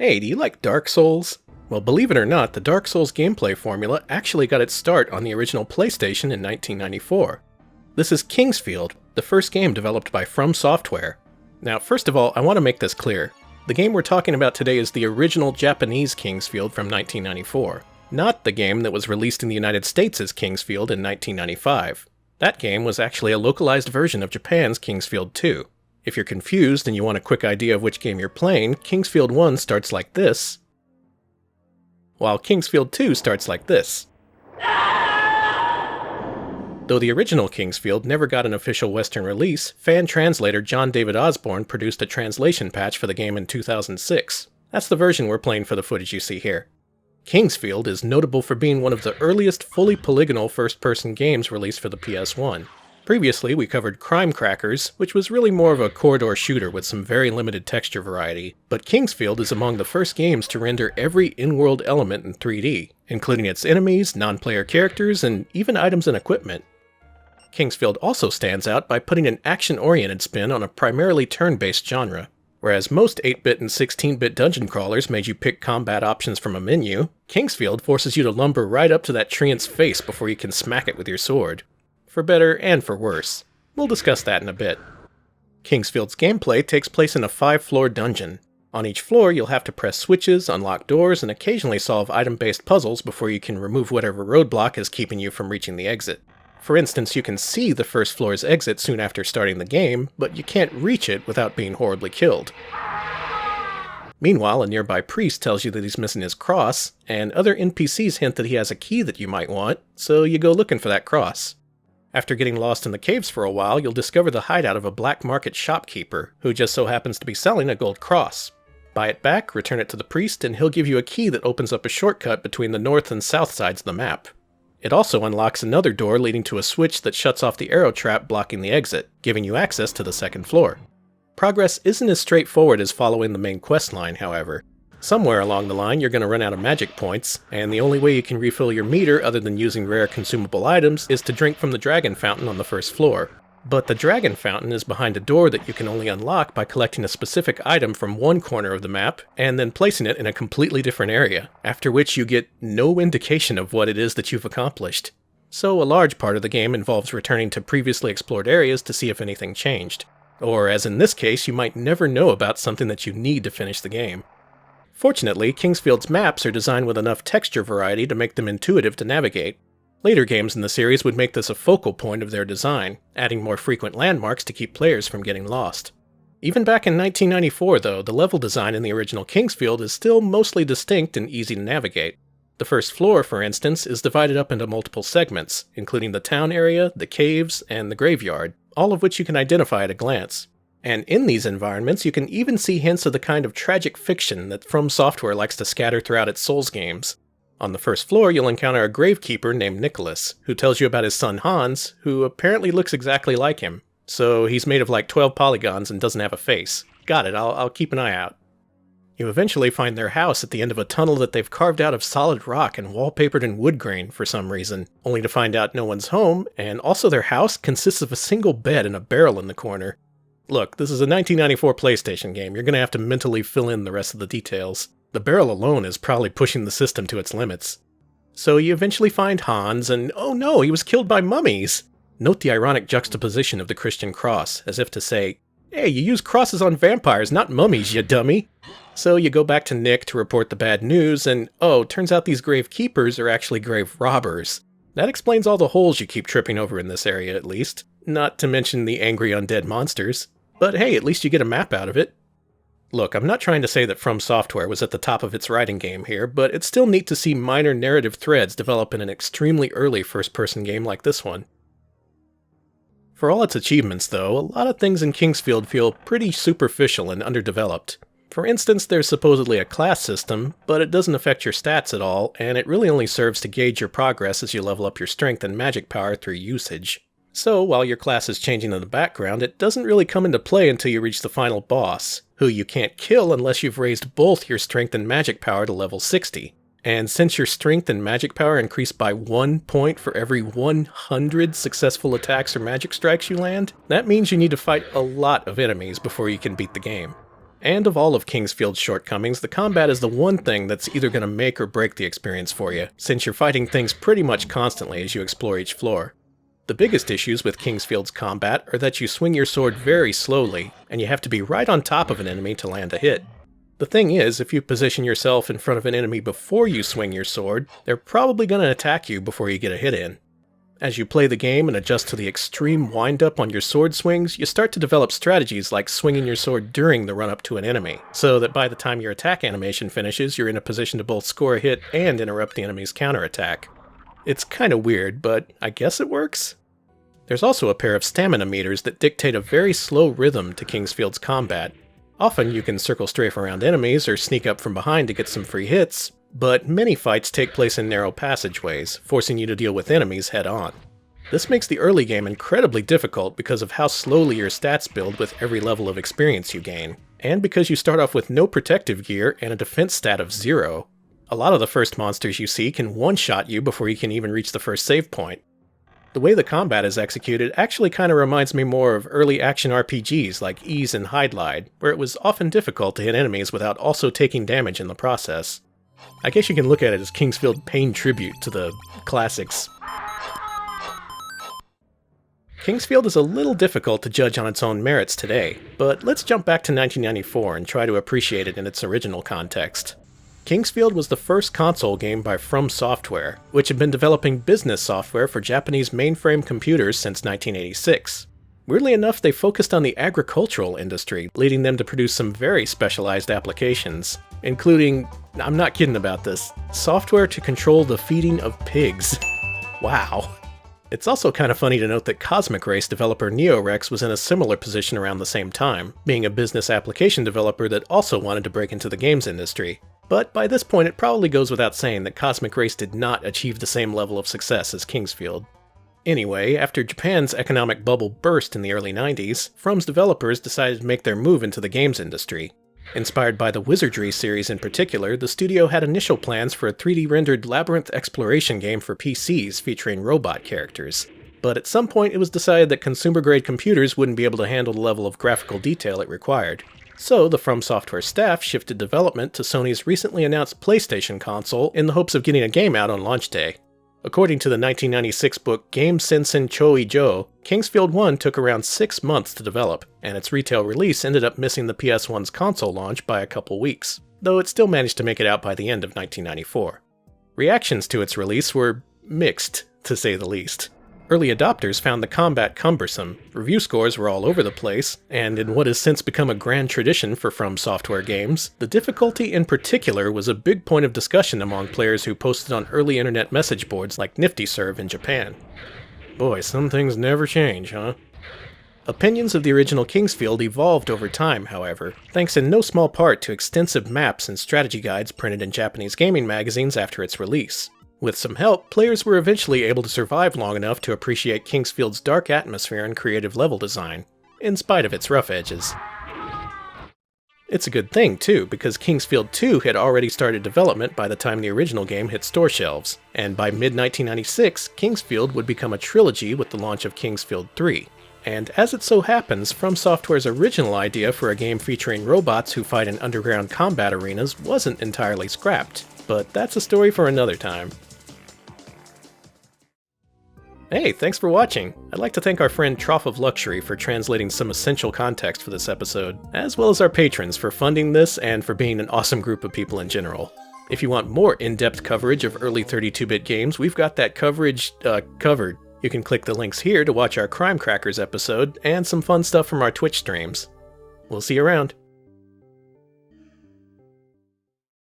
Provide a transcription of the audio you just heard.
Hey, do you like Dark Souls? Well, believe it or not, the Dark Souls gameplay formula actually got its start on the original PlayStation in 1994. This is Kingsfield, the first game developed by From Software. Now, first of all, I want to make this clear. The game we're talking about today is the original Japanese Kingsfield from 1994, not the game that was released in the United States as Kingsfield in 1995. That game was actually a localized version of Japan's Kingsfield 2. If you're confused and you want a quick idea of which game you're playing, Kingsfield 1 starts like this, while Kingsfield 2 starts like this. Though the original Kingsfield never got an official Western release, fan translator John David Osborne produced a translation patch for the game in 2006. That's the version we're playing for the footage you see here. Kingsfield is notable for being one of the earliest fully polygonal first-person games released for the PS1. Previously, we covered Crime Crackers, which was really more of a corridor shooter with some very limited texture variety, but Kingsfield is among the first games to render every in-world element in 3D, including its enemies, non-player characters, and even items and equipment. Kingsfield also stands out by putting an action-oriented spin on a primarily turn-based genre. Whereas most 8-bit and 16-bit dungeon crawlers made you pick combat options from a menu, Kingsfield forces you to lumber right up to that treant's face before you can smack it with your sword. For better and for worse. We'll discuss that in a bit. Kingsfield's gameplay takes place in a 5-floor dungeon. On each floor, you'll have to press switches, unlock doors, and occasionally solve item-based puzzles before you can remove whatever roadblock is keeping you from reaching the exit. For instance, you can see the first floor's exit soon after starting the game, but you can't reach it without being horribly killed. Meanwhile, a nearby priest tells you that he's missing his cross, and other NPCs hint that he has a key that you might want, so you go looking for that cross. After getting lost in the caves for a while, you'll discover the hideout of a black market shopkeeper, who just so happens to be selling a gold cross. Buy it back, return it to the priest, and he'll give you a key that opens up a shortcut between the north and south sides of the map. It also unlocks another door leading to a switch that shuts off the arrow trap blocking the exit, giving you access to the second floor. Progress isn't as straightforward as following the main quest line, however. Somewhere along the line you're going to run out of magic points, and the only way you can refill your meter other than using rare consumable items is to drink from the dragon fountain on the first floor. But the dragon fountain is behind a door that you can only unlock by collecting a specific item from one corner of the map and then placing it in a completely different area, after which you get no indication of what it is that you've accomplished. So a large part of the game involves returning to previously explored areas to see if anything changed. Or, as in this case, you might never know about something that you need to finish the game. Fortunately, Kingsfield's maps are designed with enough texture variety to make them intuitive to navigate. Later games in the series would make this a focal point of their design, adding more frequent landmarks to keep players from getting lost. Even back in 1994, though, the level design in the original Kingsfield is still mostly distinct and easy to navigate. The first floor, for instance, is divided up into multiple segments, including the town area, the caves, and the graveyard, all of which you can identify at a glance. And in these environments, you can even see hints of the kind of tragic fiction that From Software likes to scatter throughout its Souls games. On the first floor, you'll encounter a gravekeeper named Nicholas, who tells you about his son Hans, who apparently looks exactly like him. So he's made of like 12 polygons and doesn't have a face. Got it, I'll keep an eye out. You eventually find their house at the end of a tunnel that they've carved out of solid rock and wallpapered in wood grain for some reason, only to find out no one's home, and also their house consists of a single bed and a barrel in the corner. Look, this is a 1994 PlayStation game, you're gonna have to mentally fill in the rest of the details. The barrel alone is probably pushing the system to its limits. So you eventually find Hans, and oh no, he was killed by mummies! Note the ironic juxtaposition of the Christian cross, as if to say, hey, you use crosses on vampires, not mummies, you dummy! So you go back to Nick to report the bad news, and oh, turns out these grave keepers are actually grave robbers. That explains all the holes you keep tripping over in this area, at least. Not to mention the angry undead monsters. But hey, at least you get a map out of it. Look, I'm not trying to say that From Software was at the top of its writing game here, but it's still neat to see minor narrative threads develop in an extremely early first-person game like this one. For all its achievements, though, a lot of things in Kingsfield feel pretty superficial and underdeveloped. For instance, there's supposedly a class system, but it doesn't affect your stats at all, and it really only serves to gauge your progress as you level up your strength and magic power through usage. So, while your class is changing in the background, it doesn't really come into play until you reach the final boss, who you can't kill unless you've raised both your strength and magic power to level 60. And since your strength and magic power increase by 1 point for every 100 successful attacks or magic strikes you land, that means you need to fight a lot of enemies before you can beat the game. And of all of Kingsfield's shortcomings, the combat is the one thing that's either going to make or break the experience for you, since you're fighting things pretty much constantly as you explore each floor. The biggest issues with Kingsfield's combat are that you swing your sword very slowly, and you have to be right on top of an enemy to land a hit. The thing is, if you position yourself in front of an enemy before you swing your sword, they're probably going to attack you before you get a hit in. As you play the game and adjust to the extreme wind-up on your sword swings, you start to develop strategies like swinging your sword during the run-up to an enemy, so that by the time your attack animation finishes, you're in a position to both score a hit and interrupt the enemy's counterattack. It's kinda weird, but I guess it works? There's also a pair of stamina meters that dictate a very slow rhythm to Kingsfield's combat. Often you can circle strafe around enemies or sneak up from behind to get some free hits, but many fights take place in narrow passageways, forcing you to deal with enemies head-on. This makes the early game incredibly difficult because of how slowly your stats build with every level of experience you gain, and because you start off with no protective gear and a defense stat of 0. A lot of the first monsters you see can one-shot you before you can even reach the first save point. The way the combat is executed actually kinda reminds me more of early action RPGs like Ys and Hydlide, where it was often difficult to hit enemies without also taking damage in the process. I guess you can look at it as Kingsfield paying tribute to the classics. Kingsfield is a little difficult to judge on its own merits today, but let's jump back to 1994 and try to appreciate it in its original context. Kingsfield was the first console game by From Software, which had been developing business software for Japanese mainframe computers since 1986. Weirdly enough, they focused on the agricultural industry, leading them to produce some very specialized applications, including, I'm not kidding about this, software to control the feeding of pigs. Wow. It's also kind of funny to note that Cosmic Race developer NeoRex was in a similar position around the same time, being a business application developer that also wanted to break into the games industry. But by this point it probably goes without saying that Cosmic Race did not achieve the same level of success as Kingsfield. Anyway, after Japan's economic bubble burst in the early 90s, From's developers decided to make their move into the games industry. Inspired by the Wizardry series in particular, the studio had initial plans for a 3D-rendered labyrinth exploration game for PCs featuring robot characters. But at some point it was decided that consumer-grade computers wouldn't be able to handle the level of graphical detail it required. So the From Software staff shifted development to Sony's recently announced PlayStation console in the hopes of getting a game out on launch day. According to the 1996 book Game Sensen Choi-Jo, Kingsfield 1 took around 6 months to develop, and its retail release ended up missing the PS1's console launch by a couple weeks, though it still managed to make it out by the end of 1994. Reactions to its release were mixed, to say the least. Early adopters found the combat cumbersome, review scores were all over the place, and in what has since become a grand tradition for From Software games, the difficulty in particular was a big point of discussion among players who posted on early internet message boards like NiftyServe in Japan. Boy, some things never change, huh? Opinions of the original Kingsfield evolved over time, however, thanks in no small part to extensive maps and strategy guides printed in Japanese gaming magazines after its release. With some help, players were eventually able to survive long enough to appreciate Kingsfield's dark atmosphere and creative level design, in spite of its rough edges. It's a good thing, too, because Kingsfield 2 had already started development by the time the original game hit store shelves, and by mid-1996, Kingsfield would become a trilogy with the launch of Kingsfield 3. And as it so happens, From Software's original idea for a game featuring robots who fight in underground combat arenas wasn't entirely scrapped, but that's a story for another time. Hey, thanks for watching! I'd like to thank our friend Trough of Luxury for translating some essential context for this episode, as well as our patrons for funding this and for being an awesome group of people in general. If you want more in-depth coverage of early 32-bit games, we've got that coverage, covered. You can click the links here to watch our Crime Crackers episode, and some fun stuff from our Twitch streams. We'll see you around.